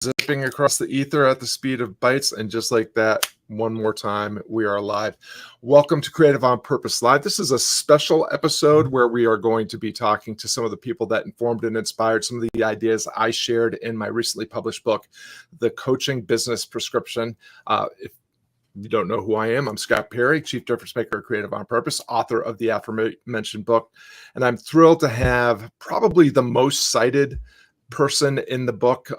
zipping across the ether at the speed of bytes, and just like that, one more time, we are live. Welcome to Creative on Purpose Live. This is a special episode where we are going to be talking to some of the people that informed and inspired some of the ideas I shared in my recently published book, The Coaching Business Prescription. If you don't know who I am, I'm Scott Perry, Chief Difference Maker at Creative on Purpose, author of the aforementioned book. And I'm thrilled to have probably the most cited person in the book,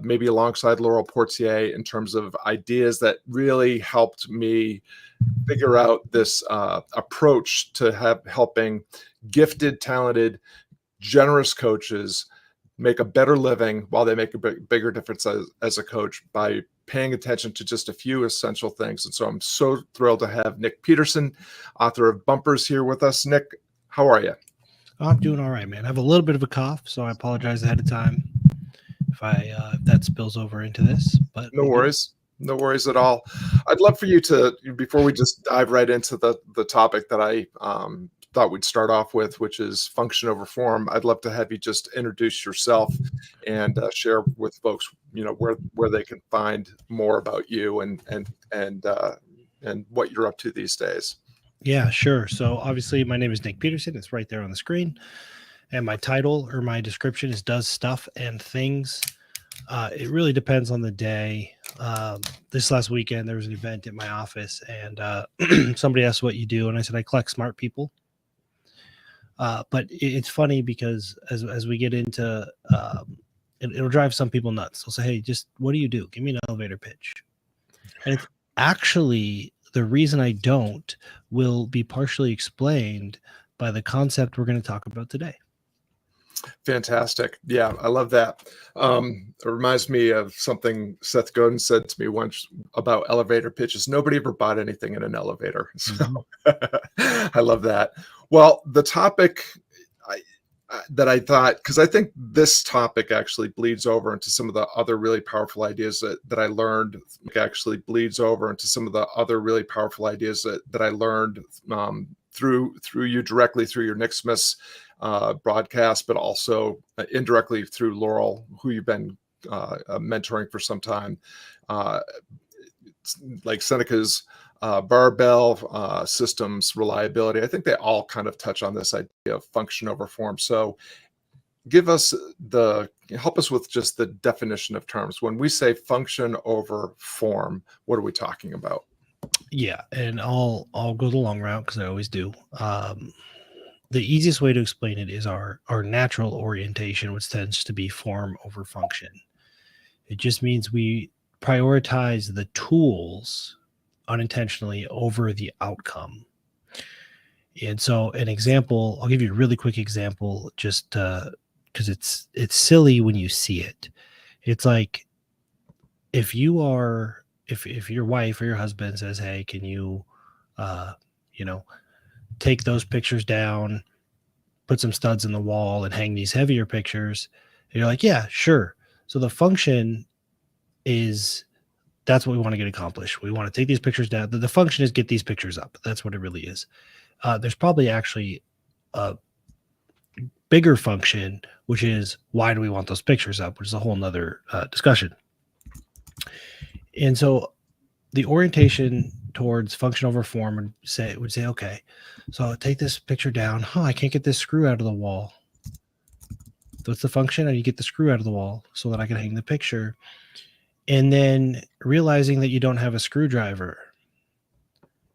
maybe alongside Laurel Portier, in terms of ideas that really helped me figure out this approach to helping gifted, talented, generous coaches make a better living while they make a bigger difference as a coach by paying attention to just a few essential things. And so I'm so thrilled to have Nic Peterson, author of Bumpers, here with us. Nic, how are you? I'm doing all right, man. I have a little bit of a cough, so I apologize ahead of time if that spills over into this. But no worries. No worries at all. I'd love for you to, before we just dive right into the topic that I thought we'd start off with, which is function over form, I'd love to have you just introduce yourself and share with folks, where they can find more about you and what you're up to these days. Yeah, sure. So obviously my name is Nic Peterson. It's right there on the screen. And my title or my description is Does Stuff and Things. It really depends on the day. This last weekend, there was an event at my office and somebody asked what you do. And I said, I collect smart people. But it's funny because as we get into, it'll drive some people nuts. They'll say, hey, just what do you do? Give me an elevator pitch. And it's actually the reason I don't will be partially explained by the concept we're going to talk about today. Fantastic. Yeah, I love that. It reminds me of something Seth Godin said to me once about elevator pitches. Nobody ever bought anything in an elevator. So I love that. Well, the topic that I thought, because I think this topic actually bleeds over into some of the other really powerful ideas that I learned, through you directly through your Nick Smith's broadcast, but also indirectly through Laurel, who you've been mentoring for some time, like Seneca's barbell systems reliability. I think they all kind of touch on this idea of function over form. So help us with just the definition of terms. When we say function over form, what are we talking about? Yeah, and I'll go the long route because I always do. The easiest way to explain it is our natural orientation, which tends to be form over function. It just means we prioritize the tools unintentionally over the outcome. And so an example, I'll give you a really quick example just because it's silly when you see it. It's like if your wife or your husband says, hey, can you take those pictures down, put some studs in the wall and hang these heavier pictures, and you're like, yeah, sure. So the function is, that's what we want to get accomplished. We want to take these pictures down. The function is get these pictures up. That's what it really is. There's probably actually a bigger function, which is why do we want those pictures up, which is a whole nother discussion. And so the orientation towards function over form would say, okay, so take this picture down. I can't get this screw out of the wall. What's the function? I need to get the screw out of the wall so that I can hang the picture. And then realizing that you don't have a screwdriver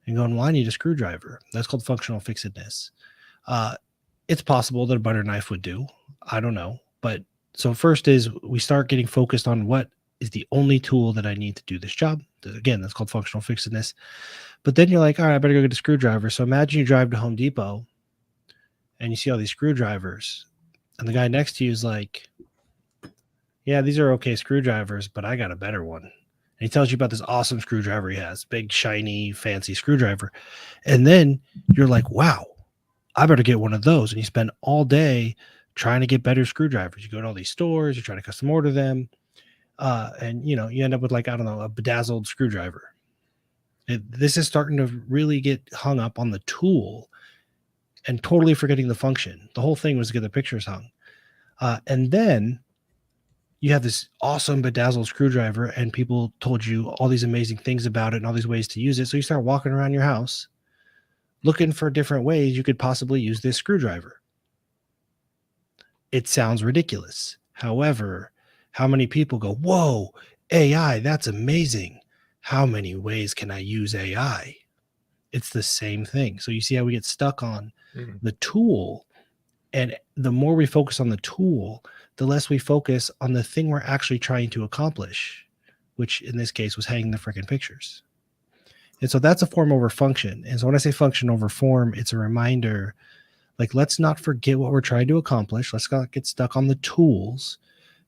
and going, well, I need a screwdriver. That's called functional fixedness. It's possible that a butter knife would do. I don't know. But so first is we start getting focused on what is the only tool that I need to do this job. Again, that's called functional fixedness. But then you're like, all right, I better go get a screwdriver. So imagine you drive to Home Depot and you see all these screwdrivers. And the guy next to you is like, yeah, these are okay screwdrivers, but I got a better one. And he tells you about this awesome screwdriver he has, big, shiny, fancy screwdriver. And then you're like, wow, I better get one of those. And you spend all day trying to get better screwdrivers. You go to all these stores, you try to custom order them. And you end up with a bedazzled screwdriver. This is starting to really get hung up on the tool and totally forgetting the function. The whole thing was to get the pictures hung. And then you have this awesome bedazzled screwdriver and people told you all these amazing things about it and all these ways to use it. So you start walking around your house looking for different ways you could possibly use this screwdriver. It sounds ridiculous. However, how many people go, whoa, AI, that's amazing. How many ways can I use AI? It's the same thing. So you see how we get stuck on the tool. And the more we focus on the tool, the less we focus on the thing we're actually trying to accomplish, which in this case was hanging the freaking pictures. And so that's a form over function. And so when I say function over form, it's a reminder, like, let's not forget what we're trying to accomplish. Let's not get stuck on the tools,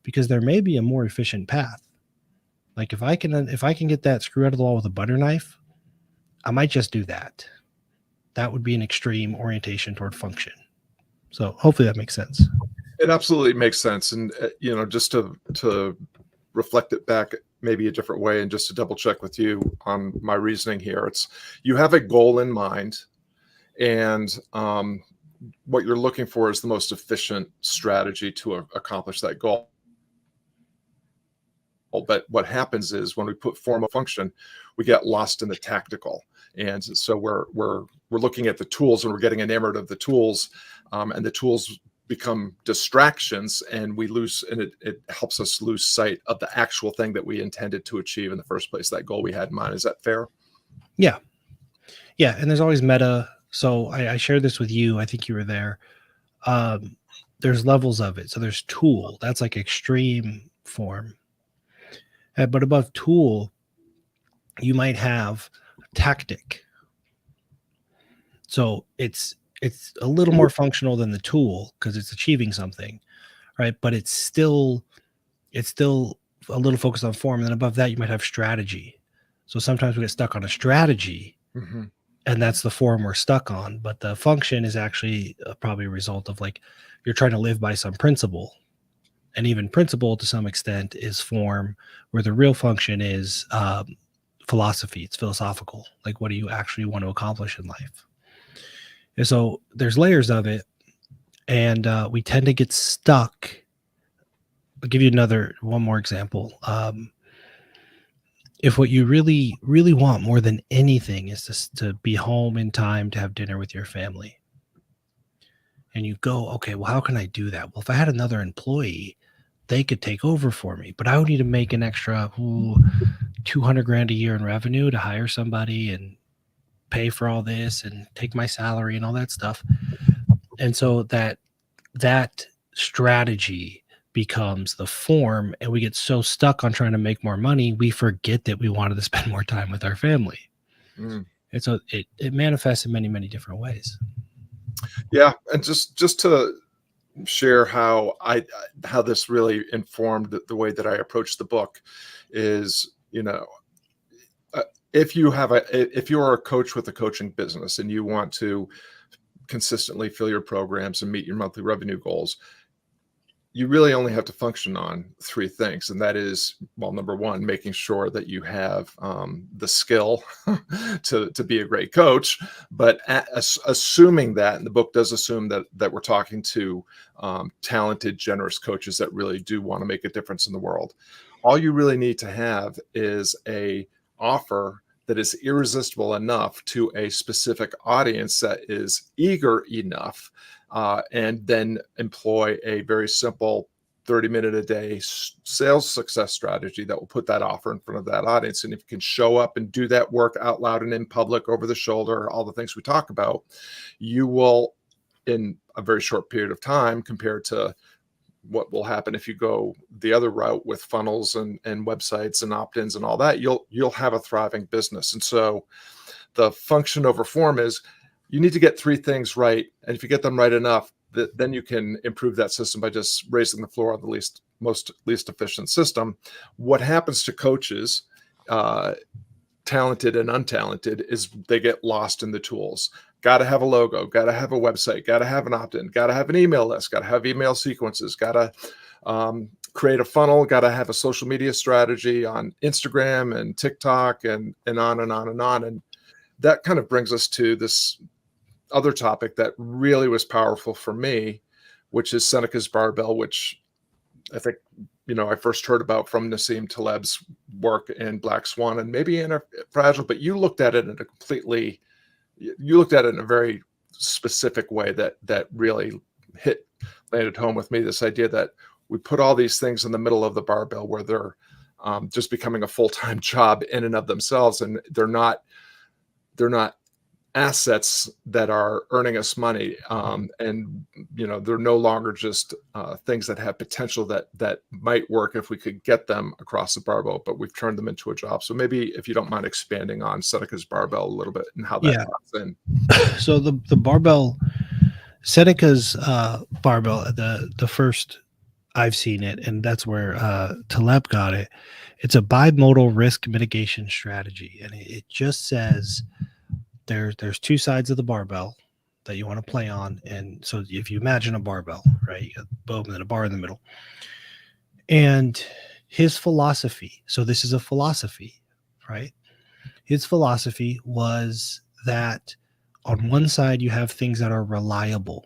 because there may be a more efficient path. Like if I can get that screw out of the wall with a butter knife, I might just do that. That would be an extreme orientation toward function. So hopefully that makes sense. It absolutely makes sense. And, just to reflect it back maybe a different way and just to double check with you on my reasoning here, it's you have a goal in mind, and what you're looking for is the most efficient strategy to accomplish that goal. But what happens is when we put form of function, we get lost in the tactical. And so we're looking at the tools and we're getting enamored of the tools, and the tools become distractions, and we lose, and it helps us lose sight of the actual thing that we intended to achieve in the first place, that goal we had in mind. Is that fair? Yeah. And there's always meta. So I shared this with you. I think you were there. There's levels of it. So there's tool. That's like extreme form. But above tool, you might have tactic. So it's a little more functional than the tool because it's achieving something, right? But it's still a little focused on form. And then above that, you might have strategy. So sometimes we get stuck on a strategy, and that's the form we're stuck on. But the function is actually probably a result of, like, you're trying to live by some principle. And even principle to some extent is form, where the real function is philosophy. It's philosophical. Like, what do you actually want to accomplish in life? And so there's layers of it, and we tend to get stuck. I'll give you one more example. If what you really, really want more than anything is to be home in time to have dinner with your family, and you go, okay, well, how can I do that? Well, if I had another employee, they could take over for me, but I would need to make an extra $200,000 a year in revenue to hire somebody and pay for all this and take my salary and all that stuff. And so that strategy becomes the form, and we get so stuck on trying to make more money, we forget that we wanted to spend more time with our family. And so it manifests in many, many different ways. Yeah. And just to share how this really informed the way that I approach the book is, if you're a coach with a coaching business and you want to consistently fill your programs and meet your monthly revenue goals, you really only have to function on three things. And that is, well, number one, making sure that you have the skill to be a great coach. But assuming that, and the book does assume that we're talking to talented, generous coaches that really do want to make a difference in the world. All you really need to have is a offer that is irresistible enough to a specific audience that is eager enough, and then employ a very simple 30-minute a day sales success strategy that will put that offer in front of that audience. And if you can show up and do that work out loud and in public, over the shoulder, all the things we talk about, you will, in a very short period of time, compared to what will happen if you go the other route with funnels and websites and opt-ins and all that, you'll have a thriving business. And so the function over form is, you need to get three things right. And if you get them right enough, then you can improve that system by just raising the floor on the most efficient system. What happens to coaches, talented and untalented, is they get lost in the tools. Got to have a logo, got to have a website, got to have an opt-in, got to have an email list, got to have email sequences, got to create a funnel, got to have a social media strategy on Instagram and TikTok and on and on and on. And that kind of brings us to this other topic that really was powerful for me, which is Seneca's barbell, which I think I first heard about from Nassim Taleb's work in Black Swan and maybe in Fragile, but you looked at it in a very specific way that really landed home with me. This idea that we put all these things in the middle of the barbell where they're just becoming a full-time job in and of themselves, and they're not assets that are earning us money, and they're no longer just things that have potential that might work if we could get them across the barbell, but we've turned them into a job. So maybe if you don't mind expanding on Seneca's barbell a little bit and how that fits in. So the barbell, Seneca's barbell, the first I've seen it, and that's where Taleb got it. It's a bimodal risk mitigation strategy, and it just says there's two sides of the barbell that you want to play on. And so if you imagine a barbell, right, you got a bow and then a bar in the middle. And his philosophy, so this is a philosophy, right? His philosophy was that on one side you have things that are reliable.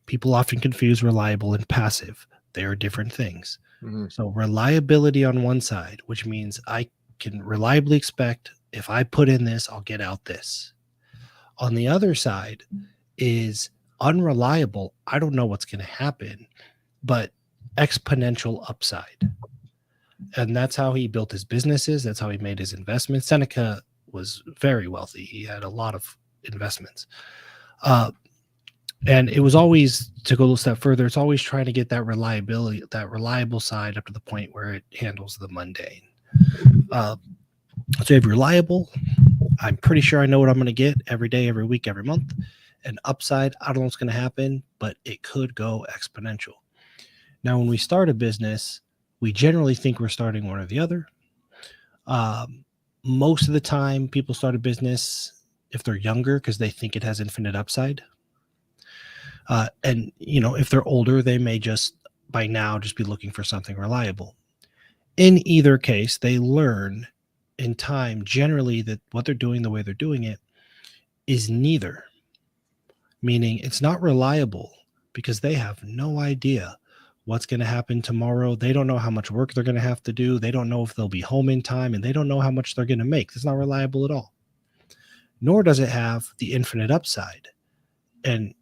People often confuse reliable and passive. They are different things. Mm-hmm. So reliability on one side, which means I can reliably expect if I put in this, I'll get out this. On the other side is unreliable. I don't know what's going to happen, but exponential upside. And that's how he built his businesses. That's how he made his investments. Seneca was very wealthy. He had a lot of investments. And it was always, to go a step further, it's always trying to get that reliability, that reliable side up to the point where it handles the mundane. So if reliable, I'm pretty sure I know what I'm going to get every day, every week, every month. And upside, I don't know what's going to happen, but it could go exponential. Now, when we start a business, we generally think we're starting one or the other. Most of the time, people start a business if they're younger because they think it has infinite upside. And, if they're older, they may just by now just be looking for something reliable. In either case, they learn in time generally that what they're doing, the way they're doing it, is neither. Meaning it's not reliable because they have no idea what's going to happen tomorrow. They don't know how much work they're going to have to do. They don't know if they'll be home in time, and they don't know how much they're going to make. It's not reliable at all. Nor does it have the infinite upside. And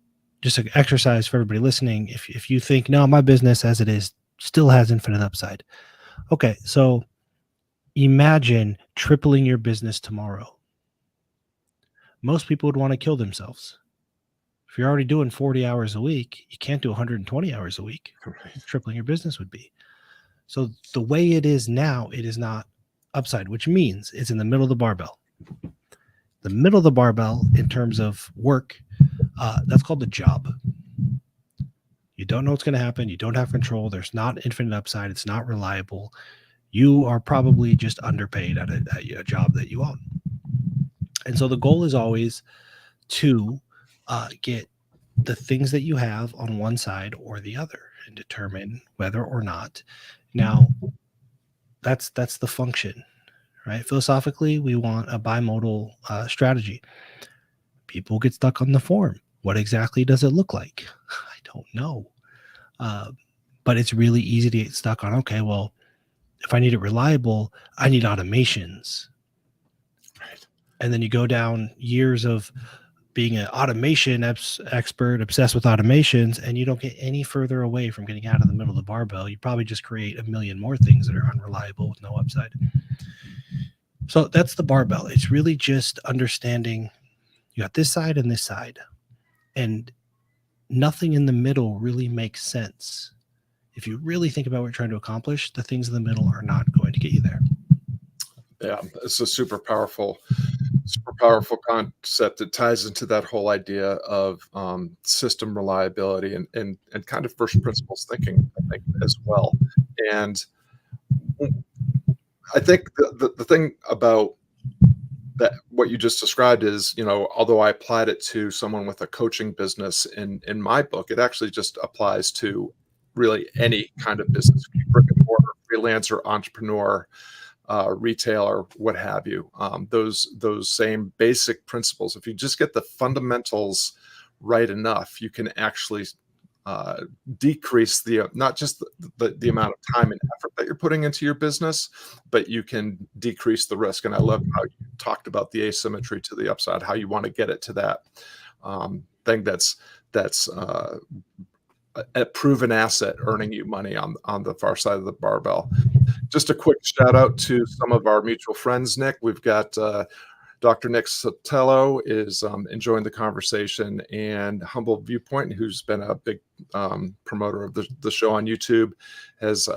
just an exercise for everybody listening, if you think, no, my business as it is still has infinite upside. Okay, so imagine tripling your business tomorrow. Most people would want to kill themselves. If you're already doing 40 hours a week, you can't do 120 hours a week. Right. Tripling your business would be. So the way it is now, it is not upside, which means it's in the middle of the barbell. The middle of the barbell in terms of work, that's called the job. You don't know what's going to happen. You don't have control. There's not infinite upside. It's not reliable. You are probably just underpaid at a job that you own. And so the goal is always to get the things that you have on one side or the other and determine whether or not. Now, that's the function, right? Philosophically, we want a bimodal strategy. People get stuck on the form. What exactly does it look like? I don't know. But it's really easy to get stuck on, okay, well, if I need it reliable, I need automations. Right. And then you go down years of being an automation expert, obsessed with automations, and you don't get any further away from getting out of the middle of the barbell. You probably just create a million more things that are unreliable with no upside. So that's the barbell. It's really just understanding you got this side and this side, and nothing in the middle really makes sense. If you really think about what you're trying to accomplish, the things in the middle are not going to get you there. Yeah, it's a super powerful concept. It ties into that whole idea of system reliability and kind of first principles thinking, I think, as well. And I think the thing about that, what you just described is, although I applied it to someone with a coaching business in my book, it actually just applies to really any kind of business, brick and mortar, freelancer, entrepreneur, retailer, what have you. Those same basic principles. If you just get the fundamentals right enough, you can actually decrease not just the amount of time and effort that you're putting into your business, but you can decrease the risk. And I love how you talked about the asymmetry to the upside, how you want to get it to that thing that's a proven asset earning you money on the far side of the barbell. Just a quick shout out to some of our mutual friends, Nick. We've got Dr. Nick Sotelo is enjoying the conversation, and Humble Viewpoint, who's been a big promoter of the show on YouTube, is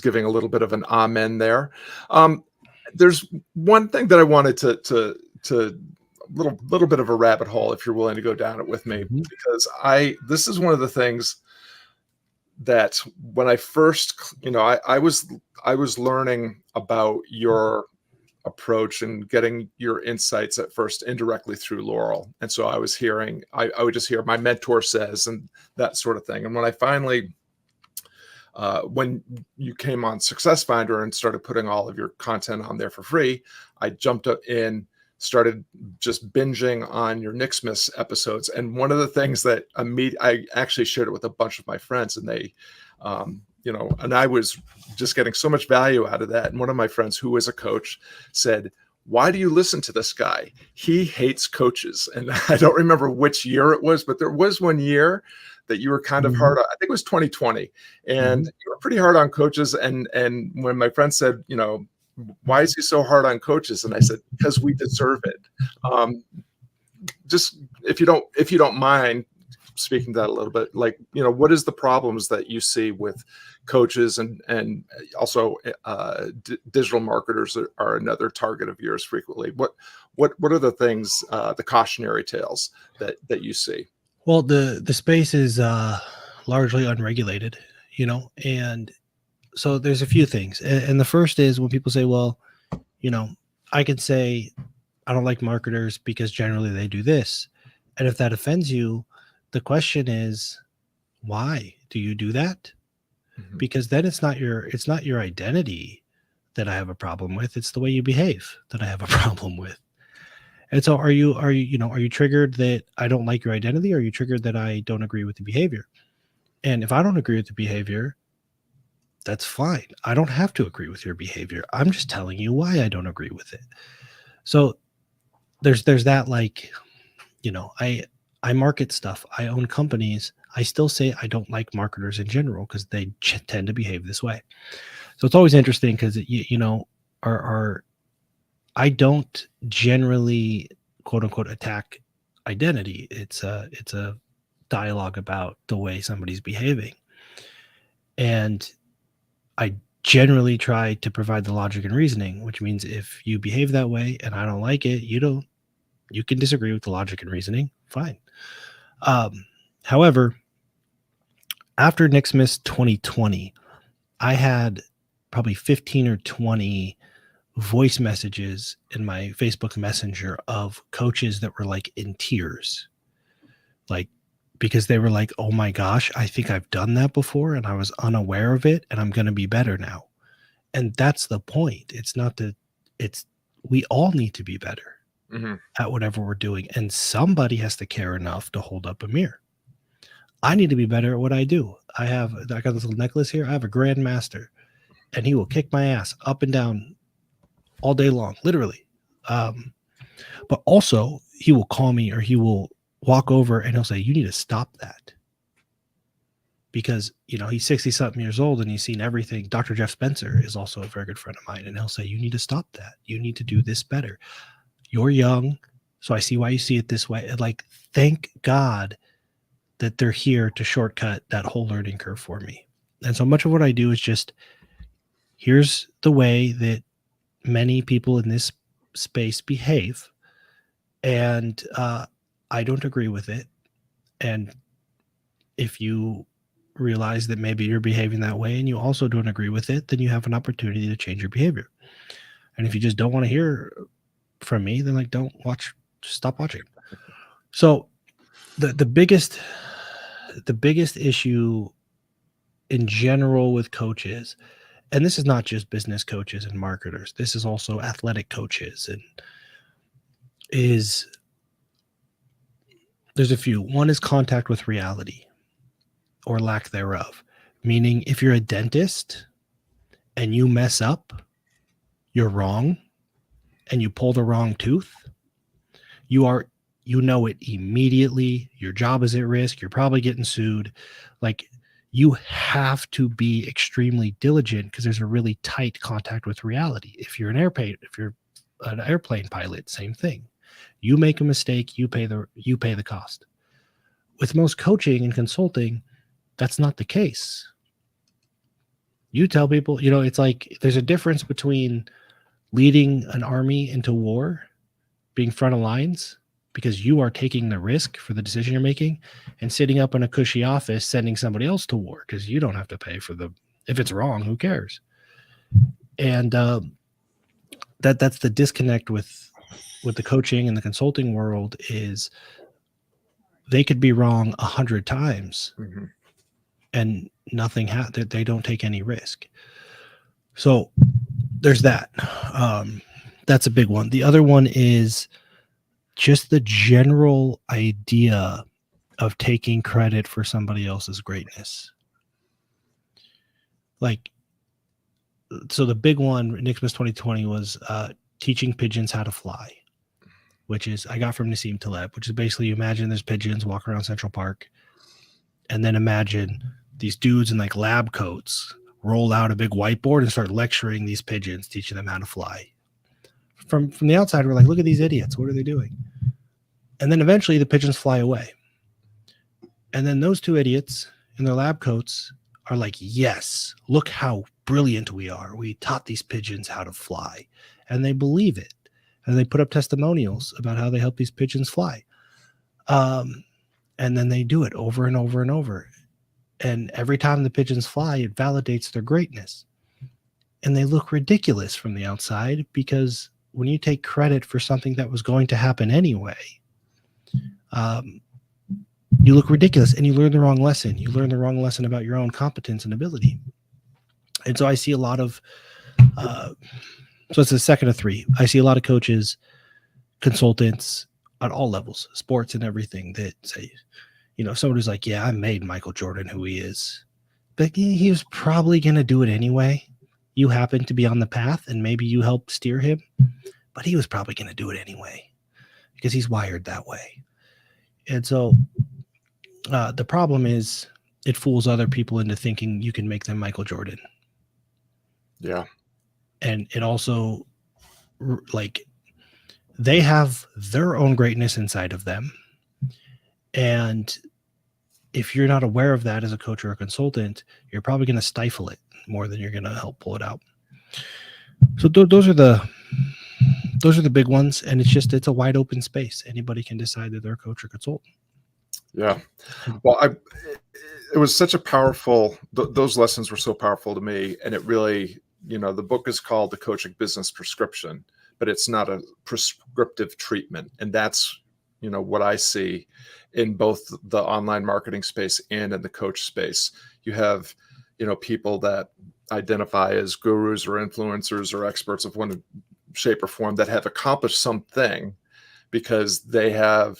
giving a little bit of an amen there. There's one thing that I wanted to little bit of a rabbit hole, if you're willing to go down it with me, because this is one of the things that when I first, I was learning about your approach and getting your insights at first indirectly through Laurel. And so I was hearing, I would just hear my mentor says, and that sort of thing. And when I finally, when you came on Success Finder and started putting all of your content on there for free, I jumped up in, started just binging on your Nic Smith episodes. And one of the things that I actually shared it with a bunch of my friends, and they, and I was just getting so much value out of that. And one of my friends who was a coach said, "Why do you listen to this guy? He hates coaches." And I don't remember which year it was, but there was one year that you were kind of hard on, I think it was 2020. And you were pretty hard on coaches. And when my friend said, "Why is he so hard on coaches?" And I said, "Because we deserve it." Just if you don't mind speaking to that a little bit, like, what is the problems that you see with coaches and also digital marketers are another target of yours frequently. What are the things, the cautionary tales that you see? Well, the space is largely unregulated, and so there's a few things. And the first is when people say, well, I can say I don't like marketers because generally they do this. And if that offends you, the question is, why do you do that? Because then it's not your identity that I have a problem with. It's the way you behave that I have a problem with. And so are you triggered that I don't like your identity? Or are you triggered that I don't agree with the behavior? And if I don't agree with the behavior, that's fine. I don't have to agree with your behavior. I'm just telling you why I don't agree with it. So there's that, like, I market stuff. I own companies. I still say I don't like marketers in general because they tend to behave this way. So it's always interesting because, I don't generally, quote unquote, attack identity. It's a dialogue about the way somebody's behaving. And I generally try to provide the logic and reasoning, which means if you behave that way and I don't like it, you can disagree with the logic and reasoning. Fine. However, after Nic Smith 2020, I had probably 15 or 20 voice messages in my Facebook Messenger of coaches that were like in tears, like, because they were like, "Oh my gosh, I think I've done that before and I was unaware of it and I'm going to be better now." And that's the point. We all need to be better at whatever we're doing. And somebody has to care enough to hold up a mirror. I need to be better at what I do. I got this little necklace here. I have a grandmaster and he will kick my ass up and down all day long, literally. But also he will call me, or he will walk over and he'll say, "You need to stop that." Because, he's 60 something years old and he's seen everything. Dr. Jeff Spencer is also a very good friend of mine. And he'll say, "You need to stop that. You need to do this better. You're young. So I see why you see it this way." And, like, thank God that they're here to shortcut that whole learning curve for me. And so much of what I do is just, here's the way that many people in this space behave. And I don't agree with it. And if you realize that maybe you're behaving that way and you also don't agree with it, then you have an opportunity to change your behavior. And if you just don't want to hear from me, then, like, don't watch, just stop watching. So the biggest issue in general with coaches, and this is not just business coaches and marketers, this is also athletic coaches, and there's a few. One is contact with reality. or lack thereof. Meaning, if you're a dentist and you mess up, you're wrong, and you pull the wrong tooth, you know it immediately. Your job is at risk. You're probably getting sued. Like, you have to be extremely diligent because there's a really tight contact with reality. If you're an airplane pilot, same thing. You make a mistake, you pay the cost. With most coaching and consulting, that's not the case. You tell people, it's like there's a difference between leading an army into war, being front of lines, because you are taking the risk for the decision you're making, and sitting up in a cushy office sending somebody else to war because you don't have to pay for if it's wrong, who cares? And that's the disconnect with the coaching and the consulting world, is they could be wrong 100 times and nothing they don't take any risk. So there's that. That's a big one. The other one is just the general idea of taking credit for somebody else's greatness. Like, so the big one, Nickmas 2020, was teaching pigeons how to fly, which is, I got from Nassim Taleb, which is basically, you imagine there's pigeons walking around Central Park, and then imagine these dudes in like lab coats roll out a big whiteboard and start lecturing these pigeons, teaching them how to fly. From the outside, we're like, look at these idiots. What are they doing? And then eventually the pigeons fly away. And then those two idiots in their lab coats are like, yes, look how brilliant we are. We taught these pigeons how to fly. And they believe it. And they put up testimonials about how they help these pigeons fly. And then they do it over and over and over. And every time the pigeons fly, it validates their greatness. And they look ridiculous from the outside, because when you take credit for something that was going to happen anyway, you look ridiculous, and you learn the wrong lesson. You learn the wrong lesson about your own competence and ability. And so I see a lot of, so it's the second of three. I see a lot of coaches, consultants at all levels, sports and everything, that say, someone who's like, yeah, I made Michael Jordan who he is, but he was probably going to do it anyway. You happen to be on the path, and maybe you helped steer him, but he was probably going to do it anyway because he's wired that way. And so the problem is, it fools other people into thinking you can make them Michael Jordan. Yeah. And it also, like, they have their own greatness inside of them. And if you're not aware of that as a coach or a consultant, you're probably going to stifle it more than you're going to help pull it out. So those are the big ones. And it's a wide open space. Anybody can decide that they're a coach or consultant. Yeah. Well, it was such a powerful, those lessons were so powerful to me. And it really, the book is called The Coaching Business Prescription, but it's not a prescriptive treatment. And that's, what I see in both the online marketing space and in the coach space. You have, people that identify as gurus or influencers or experts of one shape or form that have accomplished something because they have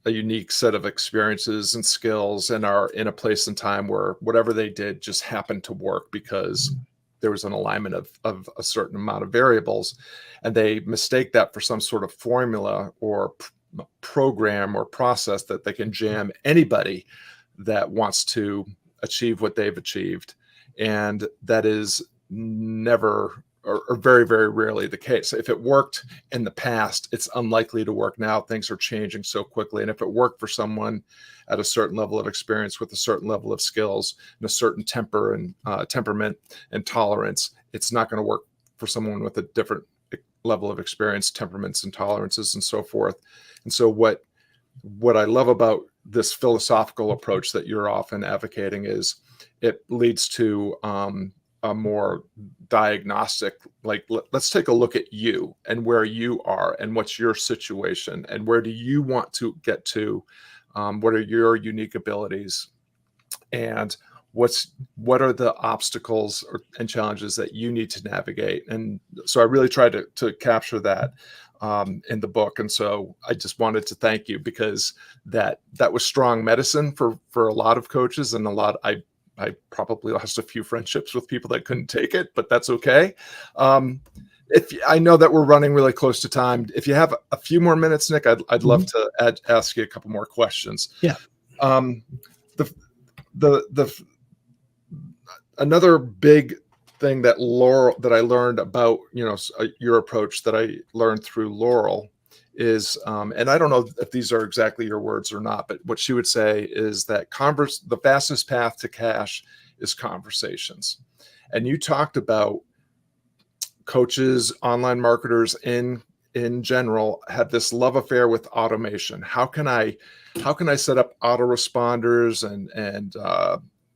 a unique set of experiences and skills and are in a place and time where whatever they did just happened to work because there was an alignment of a certain amount of variables, and they mistake that for some sort of formula or program or process that they can jam anybody that wants to achieve what they've achieved. And that is never, or very, very rarely the case. If it worked in the past, it's unlikely to work now. Things are changing so quickly. And if it worked for someone at a certain level of experience with a certain level of skills and a certain temperament and tolerance, it's not going to work for someone with a different level of experience, temperaments and tolerances and so forth. And so what I love about this philosophical approach that you're often advocating is it leads to a more diagnostic, like, let's take a look at you and where you are and what's your situation and where do you want to get to, what are your unique abilities, and what are the obstacles and challenges that you need to navigate. And so I really tried to capture that. in the book. And so I just wanted to thank you, because that was strong medicine for a lot of coaches, and I probably lost a few friendships with people that couldn't take it, but that's okay. If I know that we're running really close to time, if you have a few more minutes, Nick, I'd love to ask you a couple more questions. Yeah. The another big thing that I learned about, your approach, that I learned through Laurel is, and I don't know if these are exactly your words or not, but what she would say is that the fastest path to cash is conversations. And you talked about coaches, online marketers in general have this love affair with automation. How can I set up autoresponders and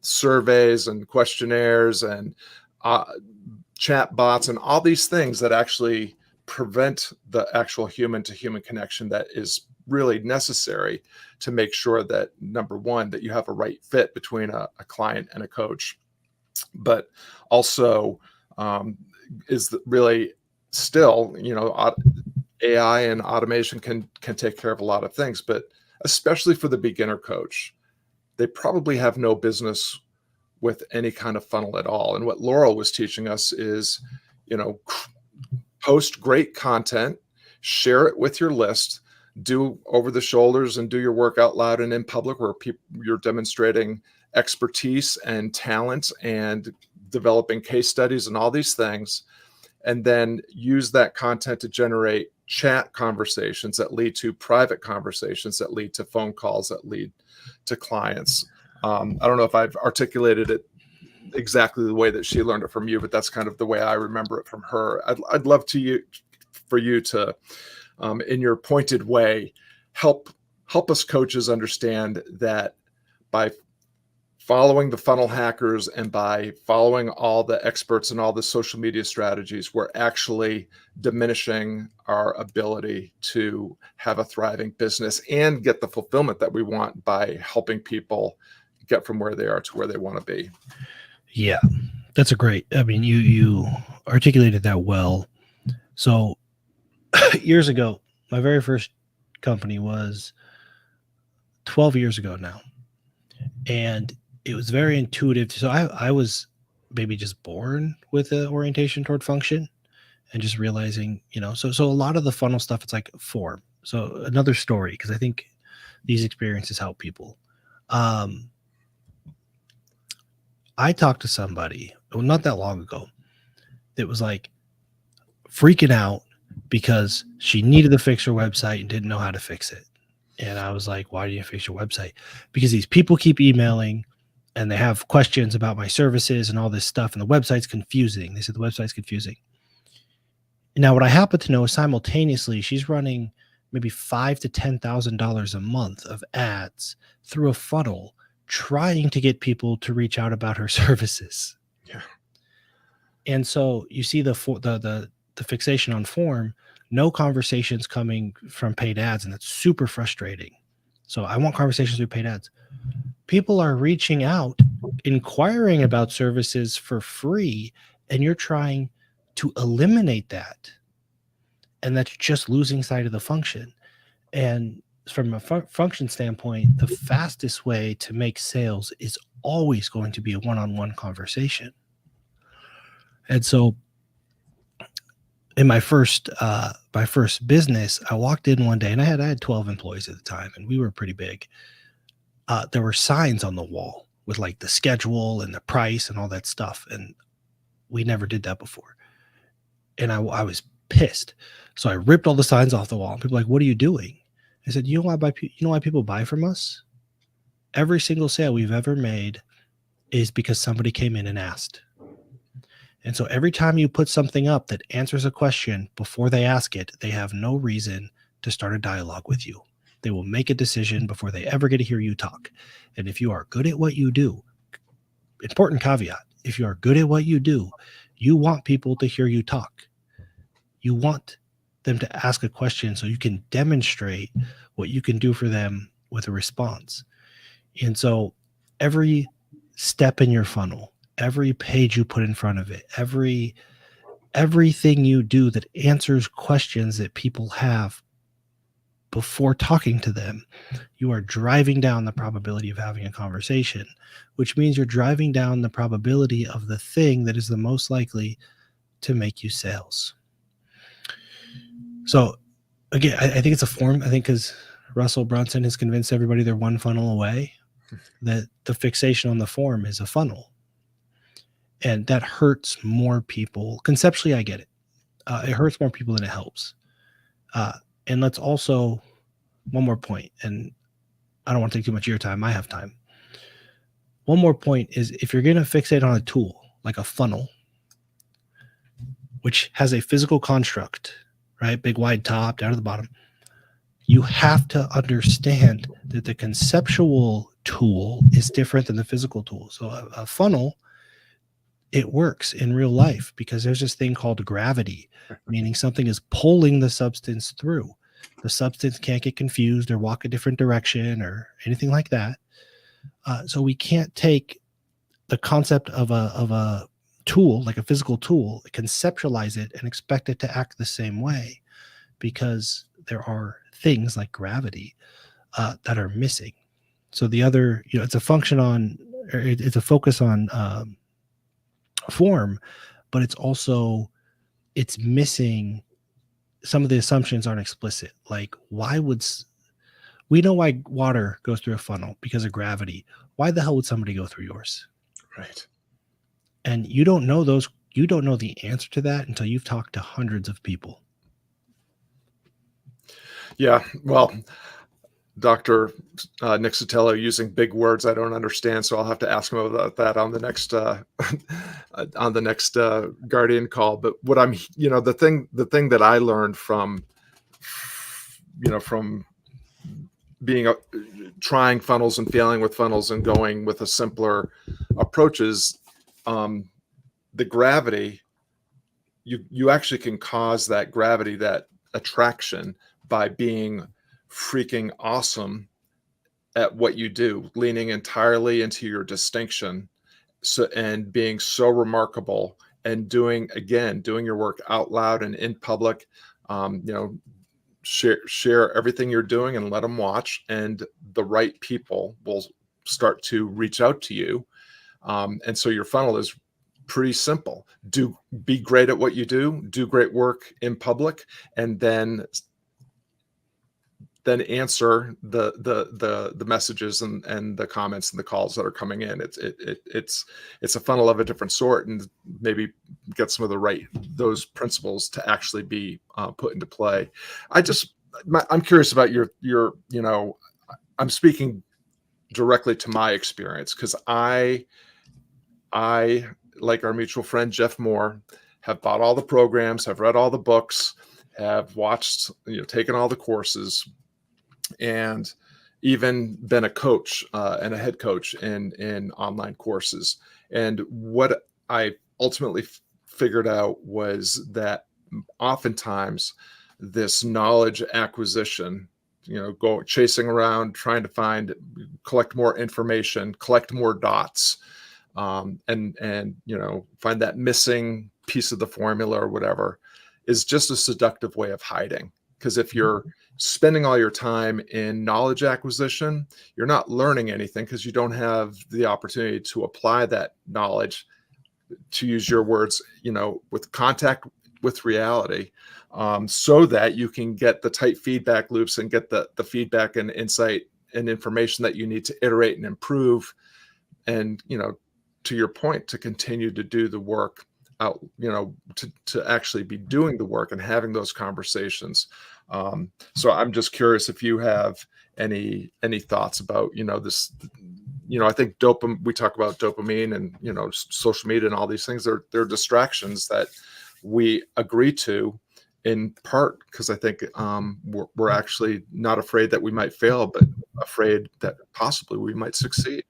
surveys and questionnaires and chat bots and all these things that actually prevent the actual human to human connection that is really necessary to make sure that, number one, that you have a right fit between a client and a coach, but also is really still, AI and automation can take care of a lot of things, but especially for the beginner coach, they probably have no business with any kind of funnel at all. And what Laurel was teaching us is, post great content, share it with your list, do over the shoulders and do your work out loud and in public where you're demonstrating expertise and talent and developing case studies and all these things. And then use that content to generate chat conversations that lead to private conversations that lead to phone calls that lead to clients. I don't know if I've articulated it exactly the way that she learned it from you, but that's kind of the way I remember it from her. I'd love for you to, in your pointed way, help us coaches understand that by following the funnel hackers and by following all the experts and all the social media strategies, we're actually diminishing our ability to have a thriving business and get the fulfillment that we want by helping people get from where they are to where they want to be. Yeah, that's you articulated that well. So years ago, my very first company was 12 years ago now. And it was very intuitive. So I was maybe just born with an orientation toward function and just realizing, so a lot of the funnel stuff, it's like form. So another story, because I think these experiences help people. I talked to somebody not that long ago that was like freaking out because she needed to fix her website and didn't know how to fix it. And I was like, why do you fix your website? Because these people keep emailing and they have questions about my services and all this stuff. And the website's confusing. They said the website's confusing. Now, what I happen to know is simultaneously she's running maybe $5,000 to $10,000 a month of ads through a funnel, trying to get people to reach out about her services. Yeah. And so you see the fixation on form, no conversations coming from paid ads, and that's super frustrating. So I want conversations through paid ads. People are reaching out, inquiring about services for free, and you're trying to eliminate that. And that's just losing sight of the function. And from a function standpoint, the fastest way to make sales is always going to be a one-on-one conversation. And so in my first business, I walked in one day and I had 12 employees at the time, and we were pretty big. There were signs on the wall with like the schedule and the price and all that stuff. And we never did that before. And I was pissed. So I ripped all the signs off the wall. And people were like, what are you doing? I said, you know why people buy from us? Every single sale we've ever made is because somebody came in and asked. And so every time you put something up that answers a question before they ask it, they have no reason to start a dialogue with you. They will make a decision before they ever get to hear you talk. And if you are good at what you do, important caveat, if you are good at what you do, you want people to hear you talk. You want them to ask a question so you can demonstrate what you can do for them with a response. And so every step in your funnel, every page you put in front of it, every everything you do that answers questions that people have before talking to them, you are driving down the probability of having a conversation, which means you're driving down the probability of the thing that is the most likely to make you sales. So again, I think it's a form. I think because Russell Brunson has convinced everybody they're one funnel away, that the fixation on the form is a funnel. And that hurts more people. Conceptually, I get it. It hurts more people than it helps. And let's also, one more point, and I don't want to take too much of your time. I have time. One more point is, if you're going to fixate on a tool like a funnel, which has a physical construct, right? Big, wide top, down to the bottom. You have to understand that the conceptual tool is different than the physical tool. So a funnel, it works in real life because there's this thing called gravity, meaning something is pulling the substance through. The substance can't get confused or walk a different direction or anything like that. So we can't take the concept of a tool, like a physical tool, conceptualize it and expect it to act the same way, because there are things like gravity that are missing. So the other, it's a function on, or it's a focus on form, but it's missing. Some of the assumptions aren't explicit. Like, we know why water goes through a funnel? Because of gravity. Why the hell would somebody go through yours? Right. And you don't know the answer to that until you've talked to hundreds of people. Yeah. Well, Dr. Nic Peterson using big words I don't understand, so I'll have to ask him about that on the next Guardian call. But what I'm, the thing that I learned from being trying funnels and failing with funnels and going with a simpler approach is the gravity. You actually can cause that gravity, that attraction, by being freaking awesome at what you do, leaning entirely into your distinction, and being so remarkable, and doing your work out loud and in public. Share everything you're doing and let them watch, and the right people will start to reach out to you. And so your funnel is pretty simple. Be great at what you do great work in public, and then answer the messages and the comments and the calls that are coming in. It's a funnel of a different sort, and maybe get some of those principles to actually be put into play. I'm curious about your I'm speaking directly to my experience, because I, like our mutual friend Jeff Moore, have bought all the programs, have read all the books, have watched, taken all the courses, and even been a coach and a head coach in online courses. And what I ultimately figured out was that oftentimes this knowledge acquisition, go chasing around, trying to collect more information, collect more dots, and find that missing piece of the formula or whatever, is just a seductive way of hiding. Because if you're spending all your time in knowledge acquisition, you're not learning anything, because you don't have the opportunity to apply that knowledge, to use your words, with contact with reality, so that you can get the tight feedback loops and get the feedback and insight and information that you need to iterate and improve. And, to your point, to continue to do the work out, to actually be doing the work and having those conversations. So I'm just curious if you have any thoughts about, this, I think we talk about dopamine and, social media and all these things. They're distractions that we agree to, in part because I think we're actually not afraid that we might fail, but afraid that possibly we might succeed.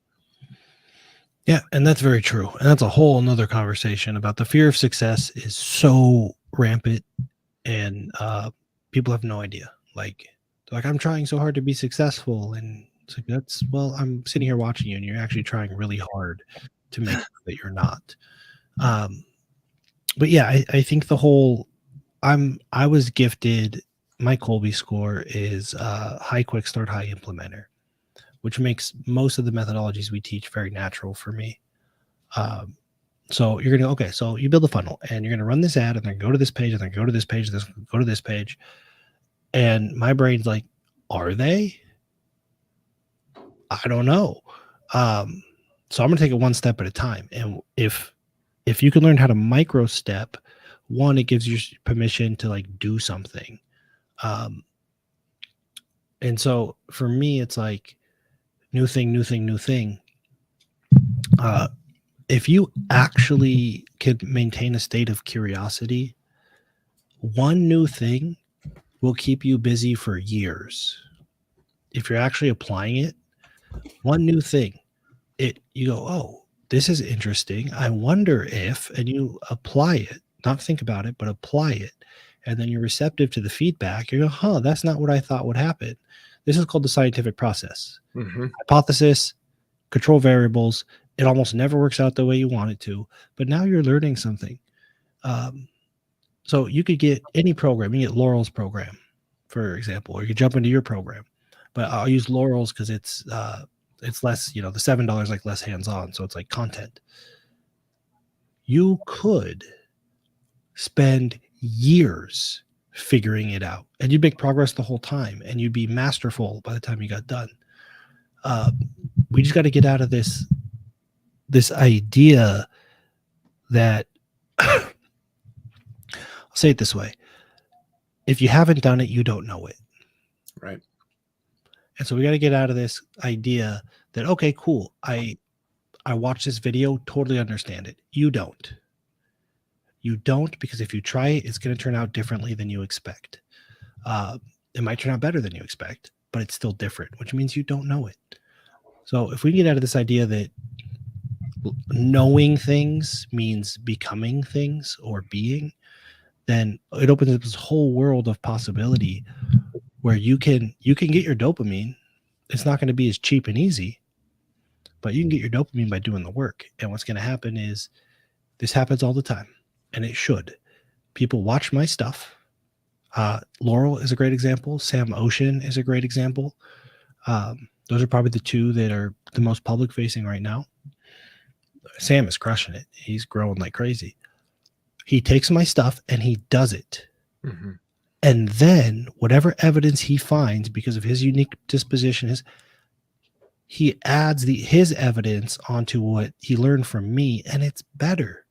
Yeah, and that's very true. And that's a whole another conversation about the fear of success is so rampant, and people have no idea. Like, I'm trying so hard to be successful, and it's like, I'm sitting here watching you, and you're actually trying really hard to make sure that you're not. But yeah, I think the whole I was gifted. My Colby score is high quick start, high implementer, which makes most of the methodologies we teach very natural for me. Um, so you're gonna okay, so you build a funnel and you're gonna run this ad and then go to this page and then go to this page, this go to this page, and my brain's like, are they? I don't know. Um, so I'm gonna take it one step at a time, and if you can learn how to micro step, one, it gives you permission to like do something. Um, and so for me, it's like new thing, new thing, new thing. Uh, if you actually can maintain a state of curiosity, one new thing will keep you busy for years. If you're actually applying it, one new thing, you go, oh, this is interesting. I wonder if, and you apply it, not think about it, but apply it. And then you're receptive to the feedback. You go, huh, that's not what I thought would happen. This is called the scientific process. Mm-hmm. Hypothesis, control variables. It almost never works out the way you want it to, but now you're learning something. So you could get any program. You get Laurel's program, for example, or you could jump into your program. But I'll use Laurel's because it's less, the $7 like less hands-on, so it's like content. You could spend years figuring it out, and you'd make progress the whole time, and you'd be masterful by the time you got done. We just got to get out of this idea that I'll say it this way: if you haven't done it, you don't know it. Right. And so we got to get out of this idea that, okay, cool, I watched this video, totally understand it. You don't. You don't, because if you try it, it's going to turn out differently than you expect. It might turn out better than you expect, but it's still different, which means you don't know it. So if we get out of this idea that knowing things means becoming things or being, then it opens up this whole world of possibility where you can get your dopamine. It's not going to be as cheap and easy, but you can get your dopamine by doing the work. And what's going to happen is this happens all the time, and it should. People watch my stuff. Laurel is a great example. Sam Ocean is a great example. Those are probably the two that are the most public facing right now. Sam is crushing it. He's growing like crazy. He takes my stuff and he does it. Mm-hmm. And then whatever evidence he finds, because of his unique disposition, he adds his evidence onto what he learned from me, and it's better.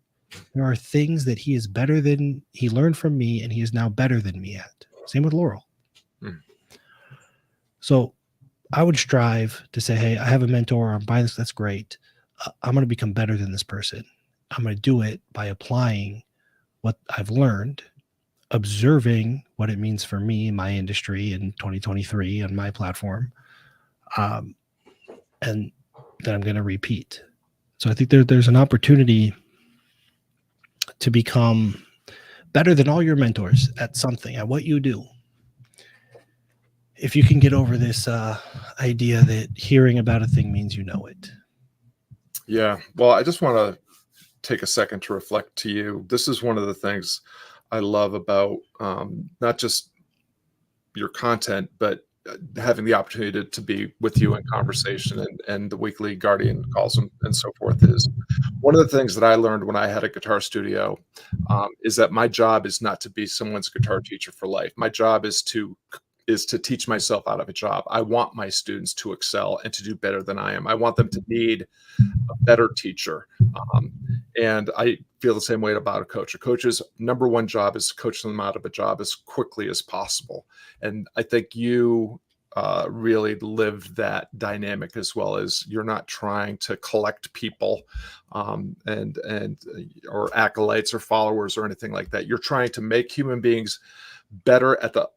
There are things that he is better than he learned from me, and he is now better than me at. Same with Laurel. Mm. So I would strive to say, hey, I have a mentor, I'm buying this, that's great. I'm going to become better than this person. I'm going to do it by applying what I've learned, observing what it means for me, my industry in 2023 on my platform. And then I'm going to repeat. So I think there's an opportunity to become better than all your mentors at something, at what you do. If you can get over this idea that hearing about a thing means you know it. Yeah. Well, I just want to take a second to reflect to you. This is one of the things I love about not just your content, but having the opportunity to be with you in conversation and the weekly Guardian calls and so forth. Is one of the things that I learned when I had a guitar studio is that my job is not to be someone's guitar teacher for life. My job is to teach myself out of a job. I want my students to excel and to do better than I am. I want them to need a better teacher. And I feel the same way about a coach. A coach's number one job is to coach them out of a job as quickly as possible. And I think you really live that dynamic, as well as you're not trying to collect people and or acolytes or followers or anything like that. You're trying to make human beings better at the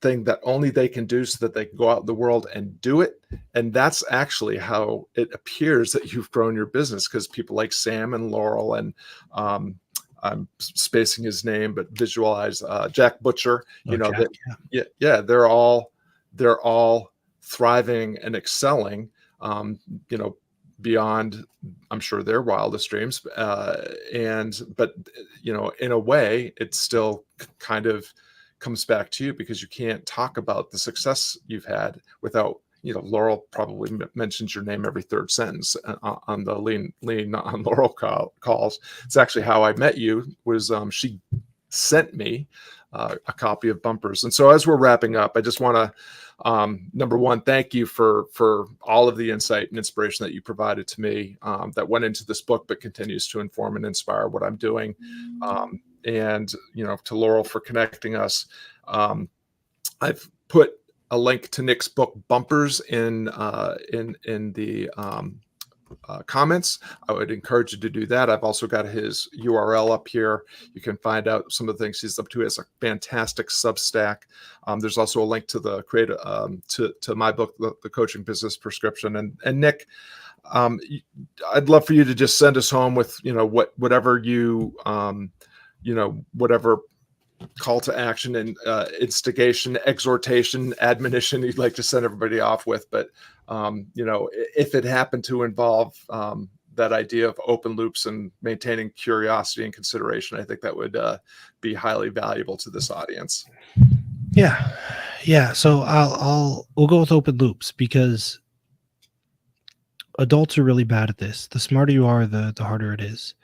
thing that only they can do, so that they can go out in the world and do it. And that's actually how it appears that you've grown your business, because people like Sam and Laurel and I'm spacing his name, but visualize Jack Butcher, Jack, they're all thriving and excelling, beyond, I'm sure, their wildest dreams. But in a way, it still kind of comes back to you, because you can't talk about the success you've had without, Laurel probably mentions your name every third sentence on the lean on Laurel calls. It's actually how I met you. Was she sent me a copy of Bumpers. And so as we're wrapping up, I just want to, number one, thank you for all of the insight and inspiration that you provided to me, that went into this book, but continues to inform and inspire what I'm doing. And, to Laurel for connecting us. I've put a link to Nic's book Bumpers in the comments. I would encourage you to do that. I've also got his URL up here. You can find out some of the things he's up to. He has a fantastic Substack. There's also a link to the to my book, the Coaching Business Prescription. And Nic, I'd love for you to just send us home with whatever you whatever call to action and instigation, exhortation, admonition you'd like to send everybody off with. But if it happened to involve that idea of open loops and maintaining curiosity and consideration, I think that would be highly valuable to this audience. Yeah. So we'll go with open loops, because adults are really bad at this. The smarter you are, the harder it is.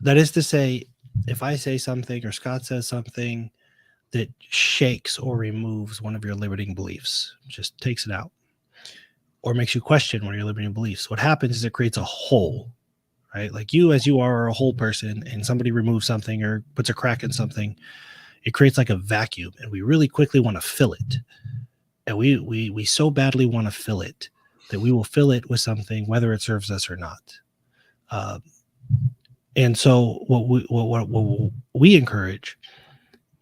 That is to say, if I say something or Scott says something that shakes or removes one of your limiting beliefs, just takes it out, or makes you question one of your limiting beliefs, what happens is it creates a hole, right? Like you, as you are a whole person, and somebody removes something or puts a crack in something, it creates like a vacuum, and we really quickly want to fill it. And we so badly want to fill it that we will fill it with something, whether it serves us or not. And so what we encourage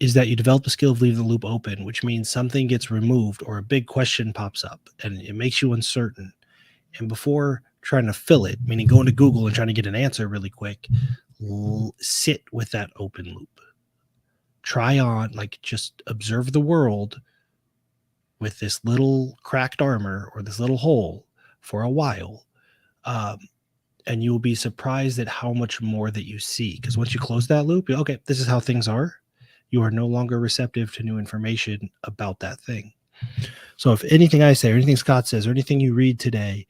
is that you develop the skill of leaving the loop open, which means something gets removed or a big question pops up and it makes you uncertain. And before trying to fill it, meaning going to Google and trying to get an answer really quick, sit with that open loop. Try on, just observe the world with this little cracked armor or this little hole for a while. And you will be surprised at how much more that you see. Because once you close that loop, okay, this is how things are. You are no longer receptive to new information about that thing. So if anything I say or anything Scott says or anything you read today,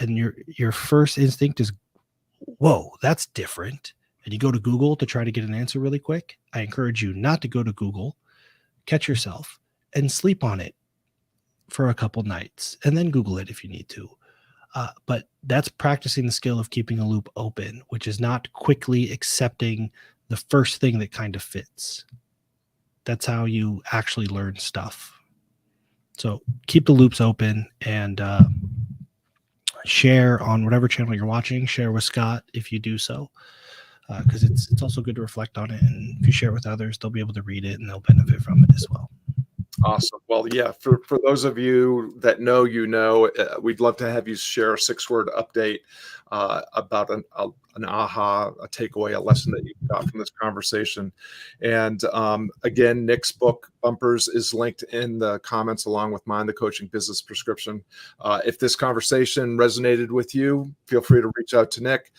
and your first instinct is, whoa, that's different, and you go to Google to try to get an answer really quick, I encourage you not to go to Google, catch yourself, and sleep on it for a couple nights, and then Google it if you need to. But that's practicing the skill of keeping a loop open, which is not quickly accepting the first thing that kind of fits. That's how you actually learn stuff. So keep the loops open, and share on whatever channel you're watching. Share with Scott if you do so, because it's also good to reflect on it. And if you share it with others, they'll be able to read it and they'll benefit from it as well. Awesome. Well, yeah, for those of you that know, we'd love to have you share a 6-word update about an aha, a takeaway, a lesson that you got from this conversation. And again, Nic's book, Bumpers, is linked in the comments along with mine, The Coaching Business Prescription. If this conversation resonated with you, feel free to reach out to Nic.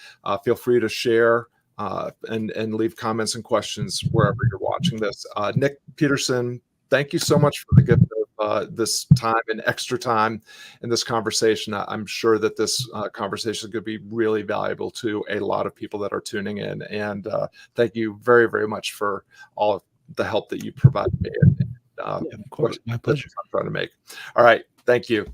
Feel free to share and leave comments and questions wherever you're watching this. Nic Peterson, thank you so much for the gift of this time and extra time in this conversation. I'm sure that this conversation is going to be really valuable to a lot of people that are tuning in. And thank you very, very much for all of the help that you provided me. Of course, my pleasure. I'm trying to make. All right. Thank you.